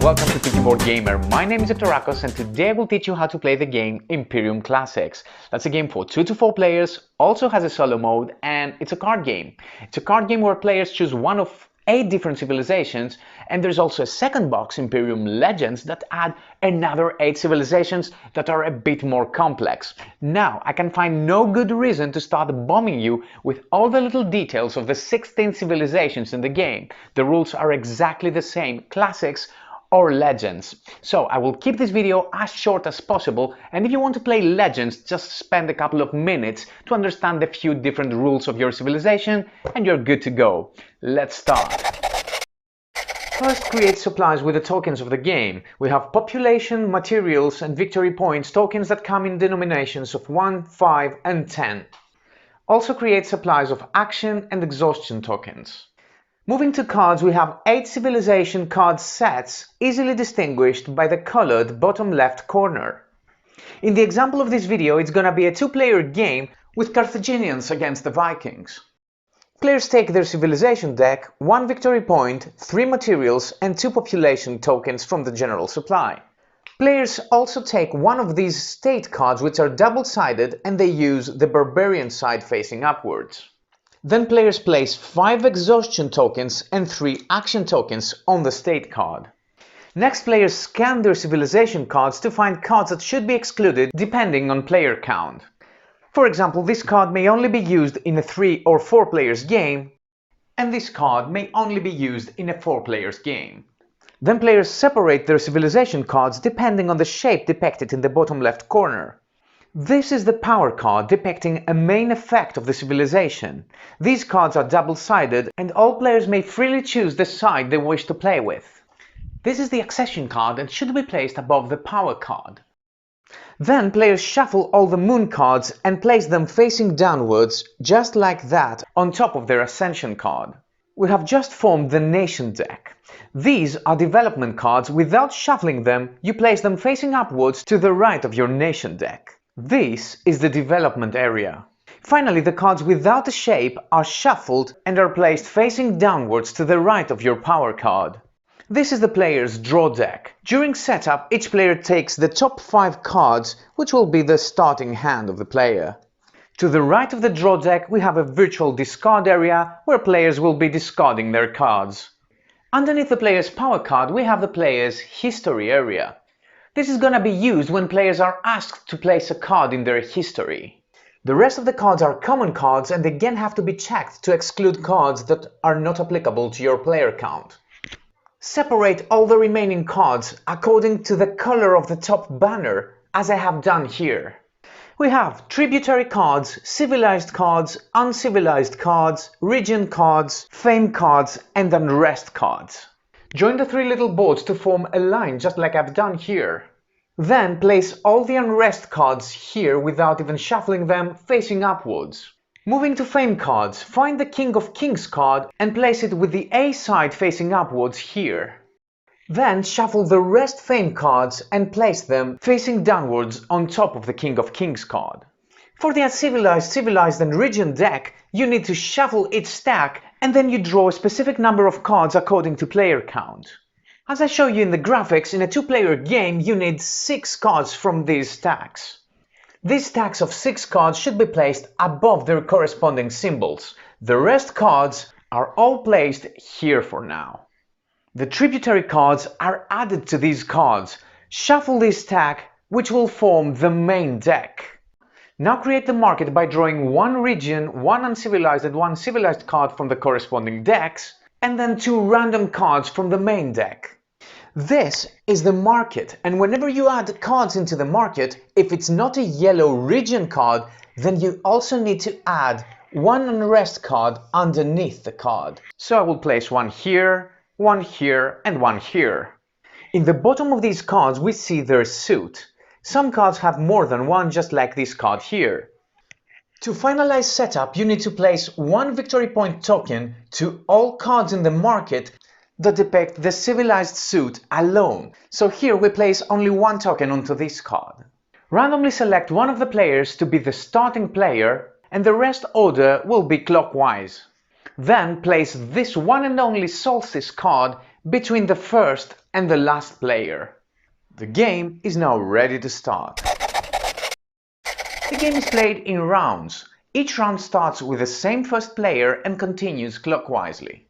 welcome to Peaky Boardgamer. My name is Rakos and today I will teach you how to play the game Imperium Classics. That's a game for 2 to 4 players, also has a solo mode, and it's a card game. It's a card game where players choose one of 8 different civilizations, and there's also a second box, Imperium Legends, that add another 8 civilizations that are a bit more complex. Now, I can find no good reason to start bombing you with all the little details of the 16 civilizations in the game. The rules are exactly the same, classics or legends. So I will keep this video as short as possible, and if you want to play legends, just spend a couple of minutes to understand the few different rules of your civilization and you're good to go. Let's start. First, create supplies with the tokens of the game. We have population, materials and victory points tokens that come in denominations of 1, 5 and 10. Also create supplies of action and exhaustion tokens. Moving to cards, we have 8 civilization card sets, easily distinguished by the colored bottom left corner. In the example of this video, it's gonna be a 2-player game with Carthaginians against the Vikings. Players take their civilization deck, 1 victory point, 3 materials and 2 population tokens from the general supply. Players also take one of these state cards, which are double-sided, and they use the barbarian side facing upwards. Then players place 5 exhaustion tokens and 3 action tokens on the state card. Next, players scan their civilization cards to find cards that should be excluded depending on player count. For example, this card may only be used in a 3 or 4 players game, and this card may only be used in a 4 players game. Then players separate their civilization cards depending on the shape depicted in the bottom left corner. This is the power card depicting a main effect of the civilization. These cards are double-sided and all players may freely choose the side they wish to play with. This is the accession card and should be placed above the power card. Then players shuffle all the moon cards and place them facing downwards, just like that, on top of their ascension card. We have just formed the nation deck. These are development cards. Without shuffling them, you place them facing upwards to the right of your nation deck. This is the development area. Finally, the cards without a shape are shuffled and are placed facing downwards to the right of your power card. This is the player's draw deck. During setup, each player takes the top 5 cards, which will be the starting hand of the player. To the right of the draw deck, we have a virtual discard area where players will be discarding their cards. Underneath the player's power card, we have the player's history area. This is gonna be used when players are asked to place a card in their history. The rest of the cards are common cards and again have to be checked to exclude cards that are not applicable to your player count. Separate all the remaining cards according to the color of the top banner, as I have done here. We have tributary cards, civilized cards, uncivilized cards, region cards, fame cards and unrest cards. Join the 3 little boards to form a line just like I've done here. Then place all the unrest cards here without even shuffling them, facing upwards. Moving to fame cards, find the King of Kings card and place it with the A side facing upwards here. Then shuffle the rest fame cards and place them facing downwards on top of the King of Kings card. For the uncivilized, civilized and region deck, you need to shuffle each stack and then you draw a specific number of cards according to player count. As I show you in the graphics, in a 2-player game you need 6 cards from these stacks. These stacks of 6 cards should be placed above their corresponding symbols. The rest cards are all placed here for now. The tributary cards are added to these cards. Shuffle this stack, which will form the main deck. Now create the market by drawing 1 region, 1 uncivilized and 1 civilized card from the corresponding decks, and then 2 random cards from the main deck. This is the market, and whenever you add cards into the market, if it's not a yellow region card, then you also need to add 1 unrest card underneath the card. So I will place 1 here, 1 here and 1 here. In the bottom of these cards we see their suit. Some cards have more than 1, just like this card here. To finalize setup, you need to place 1 victory point token to all cards in the market that depict the civilized suit alone. So here we place only 1 token onto this card. Randomly select one of the players to be the starting player and the rest order will be clockwise. Then place this one and only Solstice card between the first and the last player. The game is now ready to start. The game is played in rounds. Each round starts with the same first player and continues clockwisely.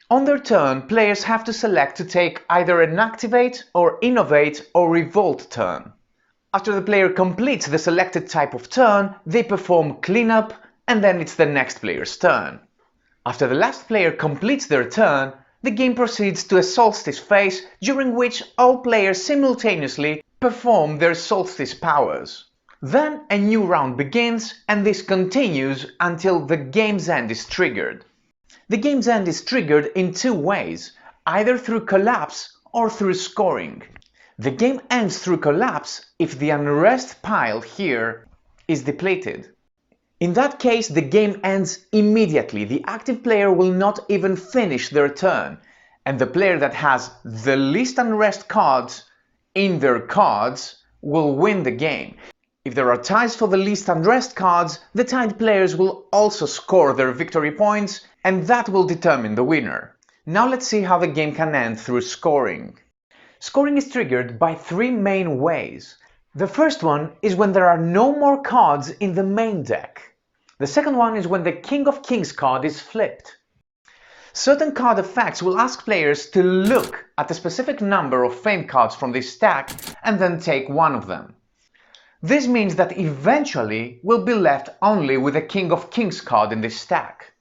On their turn, players have to select to take either an Activate or Innovate or Revolt turn. After the player completes the selected type of turn, they perform Cleanup, and then it's the next player's turn. After the last player completes their turn, the game proceeds to a Solstice phase, during which all players simultaneously perform their Solstice powers. Then a new round begins, and this continues until the game's end is triggered. The game's end is triggered in two ways, either through collapse or through scoring. The game ends through collapse if the unrest pile here is depleted. In that case, the game ends immediately. The active player will not even finish their turn, and the player that has the least unrest cards in their cards will win the game. If there are ties for the least unrest cards, the tied players will also score their victory points, and that will determine the winner. Now let's see how the game can end through scoring. Scoring is triggered by three main ways. The first one is when there are no more cards in the main deck. The second one is when the King of Kings card is flipped. Certain card effects will ask players to look at a specific number of fame cards from this stack and then take one of them. This means that eventually we'll be left only with a King of Kings card in this stack.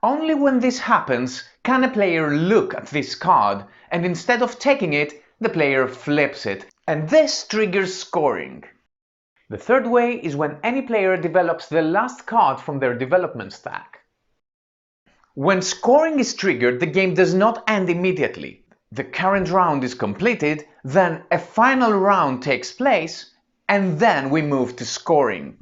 Only when this happens can a player look at this card, and instead of taking it, the player flips it, and this triggers scoring. The third way is when any player develops the last card from their development stack. When scoring is triggered, the game does not end immediately. The current round is completed, then a final round takes place, and then we move to scoring.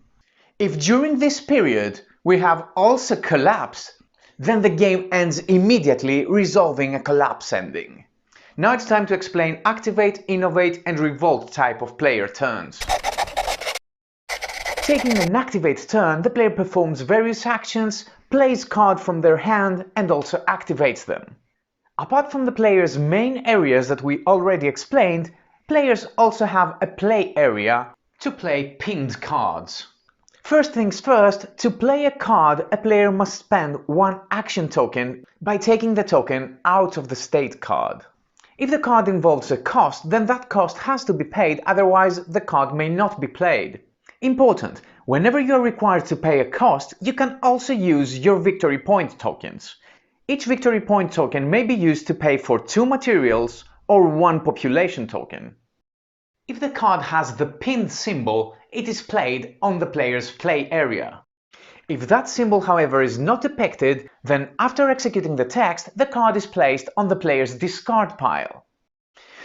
If during this period we have also collapsed, then the game ends immediately, resolving a collapse ending. Now it's time to explain Activate, Innovate and Revolt type of player turns. Taking an Activate turn, the player performs various actions, plays cards from their hand and also activates them. Apart from the player's main areas that we already explained, players also have a play area to play pinned cards. First things first, to play a card, a player must spend one action token by taking the token out of the state card. If the card involves a cost, then that cost has to be paid, otherwise the card may not be played. Important, whenever you are required to pay a cost, you can also use your victory point tokens. Each victory point token may be used to pay for 2 materials or 1 population token. If the card has the pinned symbol, it is played on the player's play area. If that symbol, however, is not depicted, then after executing the text, the card is placed on the player's discard pile.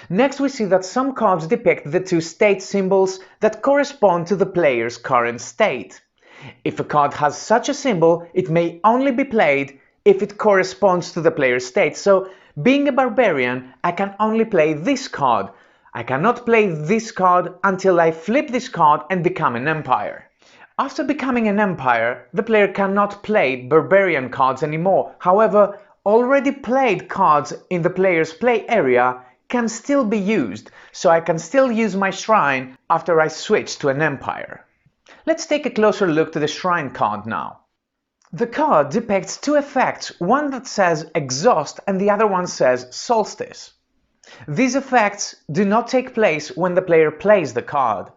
Next, we see that some cards depict the 2 state symbols that correspond to the player's current state. If a card has such a symbol, it may only be played if it corresponds to the player's state. So, being a barbarian, I can only play this card. I cannot play this card until I flip this card and become an empire. After becoming an empire, the player cannot play barbarian cards anymore. However, already played cards in the player's play area can still be used, so I can still use my shrine after I switch to an empire. Let's take a closer look to the shrine card now. The card depicts 2 effects, one that says exhaust and the other one says solstice. These effects do not take place when the player plays the card.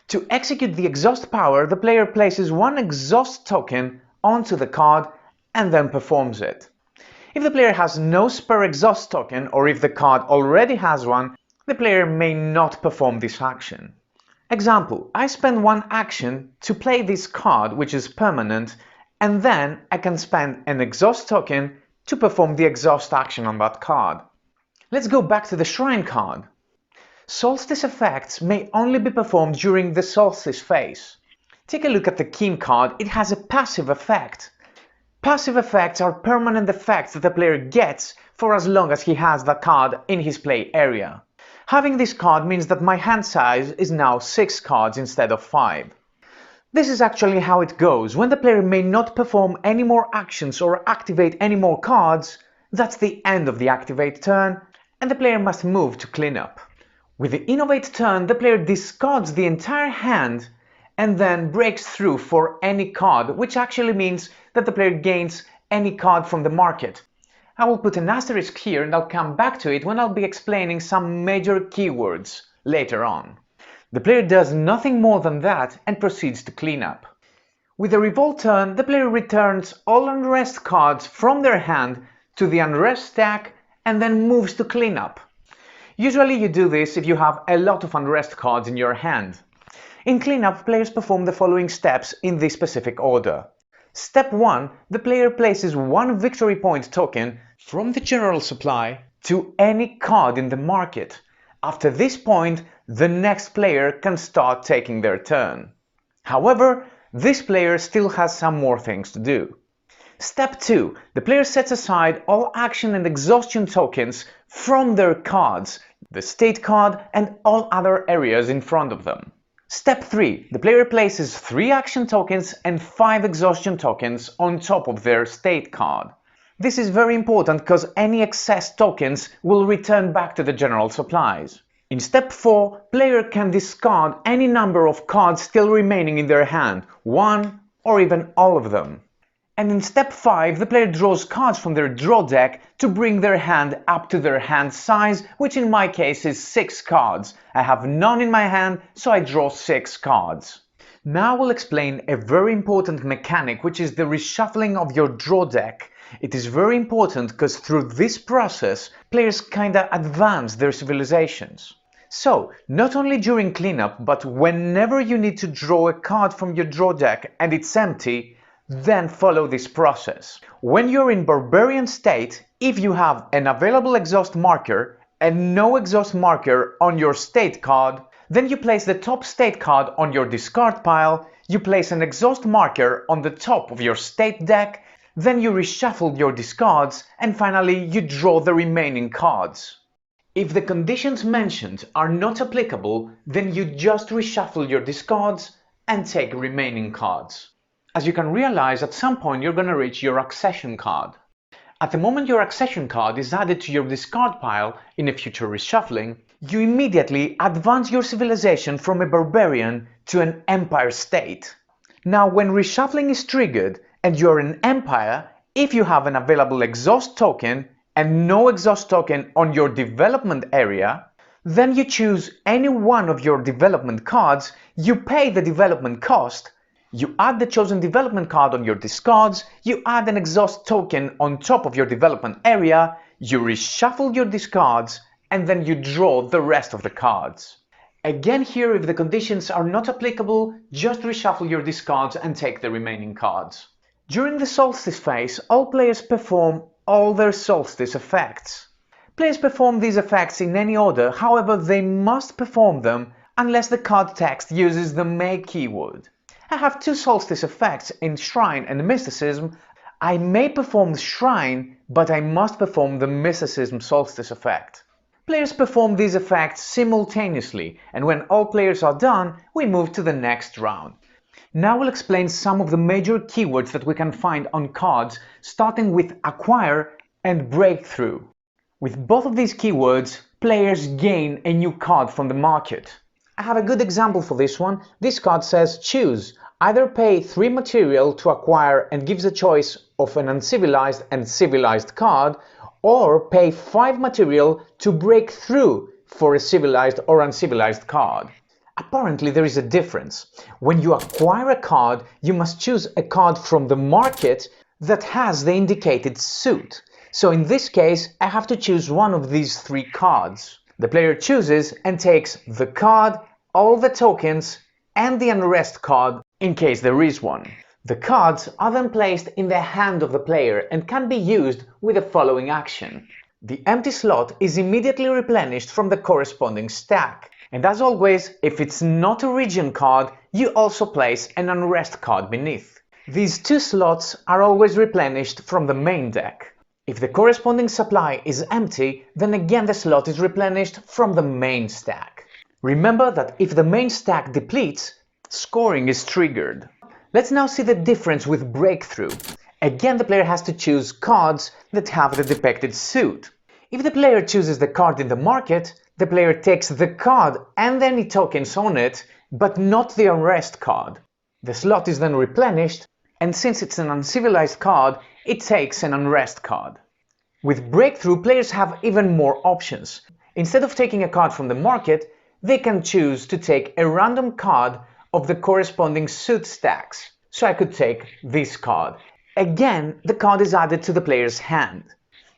To execute the exhaust power, the player places 1 exhaust token onto the card and then performs it. If the player has no spare exhaust token, or if the card already has one, the player may not perform this action. Example, I spend 1 action to play this card, which is permanent, and then I can spend an exhaust token to perform the exhaust action on that card. Let's go back to the shrine card. Solstice effects may only be performed during the Solstice phase. Take a look at the King card, it has a passive effect. Passive effects are permanent effects that the player gets for as long as he has that card in his play area. Having this card means that my hand size is now 6 cards instead of 5. This is actually how it goes. When the player may not perform any more actions or activate any more cards, that's the end of the activate turn, and the player must move to clean up. With the Innovate turn, the player discards the entire hand and then breaks through for any card, which actually means that the player gains any card from the market. I will put an asterisk here and I'll come back to it when I'll be explaining some major keywords later on. The player does nothing more than that and proceeds to clean up. With the Revolt turn, the player returns all unrest cards from their hand to the unrest stack and then moves to clean up. Usually you do this if you have a lot of unrest cards in your hand. In cleanup, players perform the following steps in this specific order. Step 1. The player places one victory point token from the general supply to any card in the market. After this point, the next player can start taking their turn. However, this player still has some more things to do. Step 2. The player sets aside all action and exhaustion tokens from their cards, the state card and all other areas in front of them. Step 3. The player places 3 action tokens and 5 exhaustion tokens on top of their state card. This is very important because any excess tokens will return back to the general supplies. In step 4, player can discard any number of cards still remaining in their hand, 1 or even all of them. And in step 5, the player draws cards from their draw deck to bring their hand up to their hand size, which in my case is 6 cards. I have none in my hand, so I draw 6 cards. Now we'll explain a very important mechanic, which is the reshuffling of your draw deck. It is very important because through this process, players kinda advance their civilizations. So, not only during cleanup, but whenever you need to draw a card from your draw deck and it's empty, then follow this process. When you're in barbarian state, if you have an available exhaust marker and no exhaust marker on your state card, then you place the top state card on your discard pile, you place an exhaust marker on the top of your state deck, then you reshuffle your discards, and finally you draw the remaining cards. If the conditions mentioned are not applicable, then you just reshuffle your discards and take remaining cards. As you can realize, at some point you're going to reach your accession card. At the moment your accession card is added to your discard pile in a future reshuffling, you immediately advance your civilization from a barbarian to an empire state. Now, when reshuffling is triggered and you're an empire, if you have an available exhaust token and no exhaust token on your development area, then you choose any one of your development cards, you pay the development cost, you add the chosen development card on your discards, you add an exhaust token on top of your development area, you reshuffle your discards, and then you draw the rest of the cards. Again here, if the conditions are not applicable, just reshuffle your discards and take the remaining cards. During the Solstice phase, all players perform all their Solstice effects. Players perform these effects in any order, however they must perform them unless the card text uses the May keyword. I have 2 Solstice effects in Shrine and Mysticism. I may perform the Shrine, but I must perform the Mysticism Solstice effect. Players perform these effects simultaneously, and when all players are done, we move to the next round. Now we'll explain some of the major keywords that we can find on cards, starting with Acquire and Breakthrough. With both of these keywords, players gain a new card from the market. I have a good example for this one. This card says choose. Either pay 3 material to acquire and gives a choice of an uncivilized and civilized card, or pay 5 material to break through for a civilized or uncivilized card. Apparently there is a difference. When you acquire a card, you must choose a card from the market that has the indicated suit. So in this case, I have to choose one of these 3 cards. The player chooses and takes the card, all the tokens, and the unrest card in case there is one. The cards are then placed in the hand of the player and can be used with the following action. The empty slot is immediately replenished from the corresponding stack. And as always, if it's not a region card, you also place an unrest card beneath. These 2 slots are always replenished from the main deck. If the corresponding supply is empty, then again the slot is replenished from the main stack. Remember that if the main stack depletes, scoring is triggered. Let's now see the difference with Breakthrough. Again, the player has to choose cards that have the depicted suit. If the player chooses the card in the market, the player takes the card and any tokens on it, but not the unrest card. The slot is then replenished, and since it's an uncivilized card, it takes an unrest card. With Breakthrough, players have even more options. Instead of taking a card from the market, they can choose to take a random card of the corresponding suit stacks. So I could take this card. Again, the card is added to the player's hand.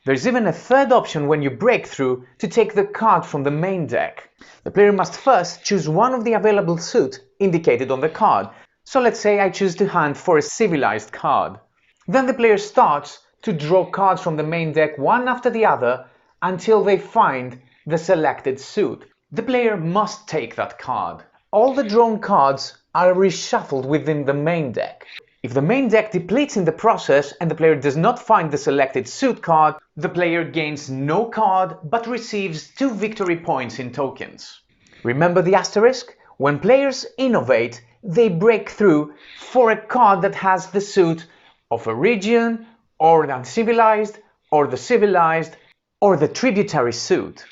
There's even a third option when you break through to take the card from the main deck. The player must first choose one of the available suit indicated on the card. So let's say I choose to hunt for a civilized card. Then the player starts to draw cards from the main deck one after the other until they find the selected suit. The player must take that card. All the drawn cards are reshuffled within the main deck. If the main deck depletes in the process and the player does not find the selected suit card, the player gains no card but receives 2 victory points in tokens. Remember the asterisk? When players innovate, they break through for a card that has the suit of a region, or the uncivilized, or the civilized, or the tributary suit.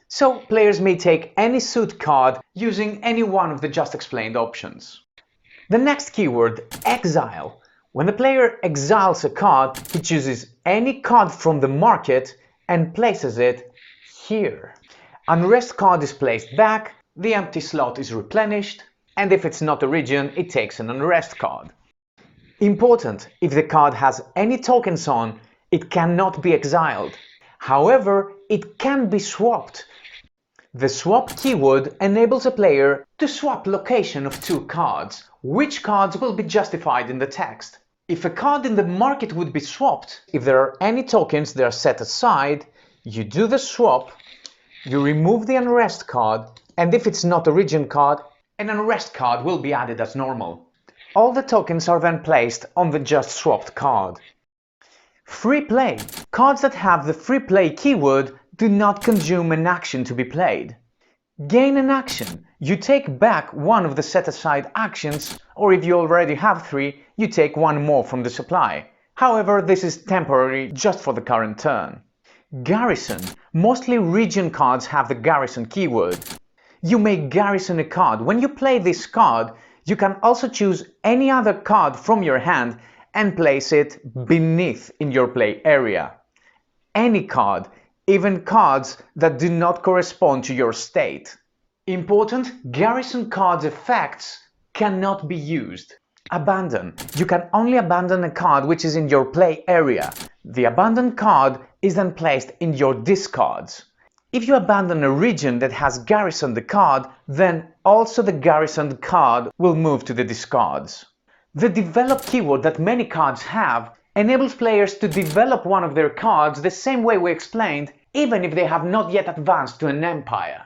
So players may take any suit card using any one of the just explained options. The next keyword, exile. When the player exiles a card, he chooses any card from the market and places it here. Unrest card is placed back, the empty slot is replenished, and if it's not a region, it takes an unrest card. Important, if the card has any tokens on, it cannot be exiled. However, it can be swapped. The swap keyword enables a player to swap location of 2 cards, which cards will be justified in the text. If a card in the market would be swapped, if there are any tokens that are set aside, you do the swap, you remove the unrest card, and if it's not a region card, an unrest card will be added as normal. All the tokens are then placed on the just swapped card. Free play. Cards that have the free play keyword do not consume an action to be played. Gain an action. You take back one of the set-aside actions, or if you already have 3, you take one more from the supply. However, this is temporary just for the current turn. Garrison. Mostly region cards have the garrison keyword. You may garrison a card. When you play this card, you can also choose any other card from your hand and place it beneath in your play area. Any card, even cards that do not correspond to your state. Important, garrison cards' effects cannot be used. Abandon. You can only abandon a card which is in your play area. The abandoned card is then placed in your discards. If you abandon a region that has garrisoned the card, then also the garrisoned card will move to the discards. The develop keyword that many cards have enables players to develop one of their cards the same way we explained, even if they have not yet advanced to an empire.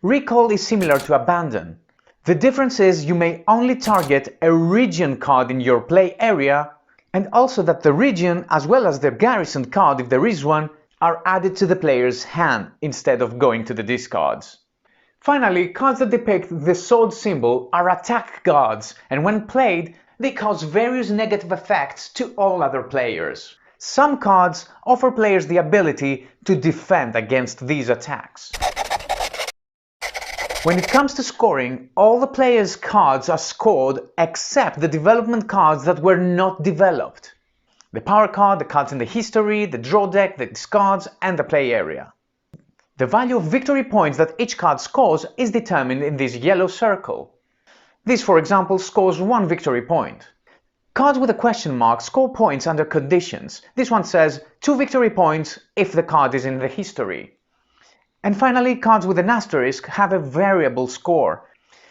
Recall is similar to abandon. The difference is you may only target a region card in your play area, and also that the region, as well as the garrisoned card if there is one, are added to the player's hand instead of going to the discards. Finally, cards that depict the sword symbol are attack cards, and when played, they cause various negative effects to all other players. Some cards offer players the ability to defend against these attacks. When it comes to scoring, all the players' cards are scored except the development cards that were not developed. The power card, the cards in the history, the draw deck, the discards, and the play area. The value of victory points that each card scores is determined in this yellow circle. This, for example, scores 1 victory point. Cards with a question mark score points under conditions. This one says 2 victory points if the card is in the history. And finally, cards with an asterisk have a variable score.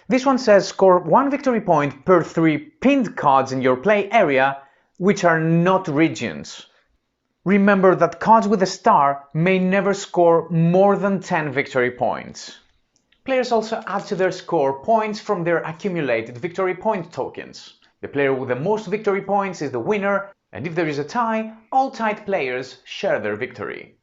This one says score 1 victory point per 3 pinned cards in your play area, which are not regions. Remember that cards with a star may never score more than 10 victory points. Players also add to their score points from their accumulated victory point tokens. The player with the most victory points is the winner, and if there is a tie, all tied players share their victory.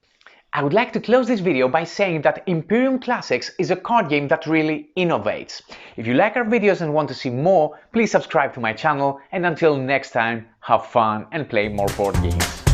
I would like to close this video by saying that Imperium Classics is a card game that really innovates. If you like our videos and want to see more, please subscribe to my channel, and until next time, have fun and play more board games.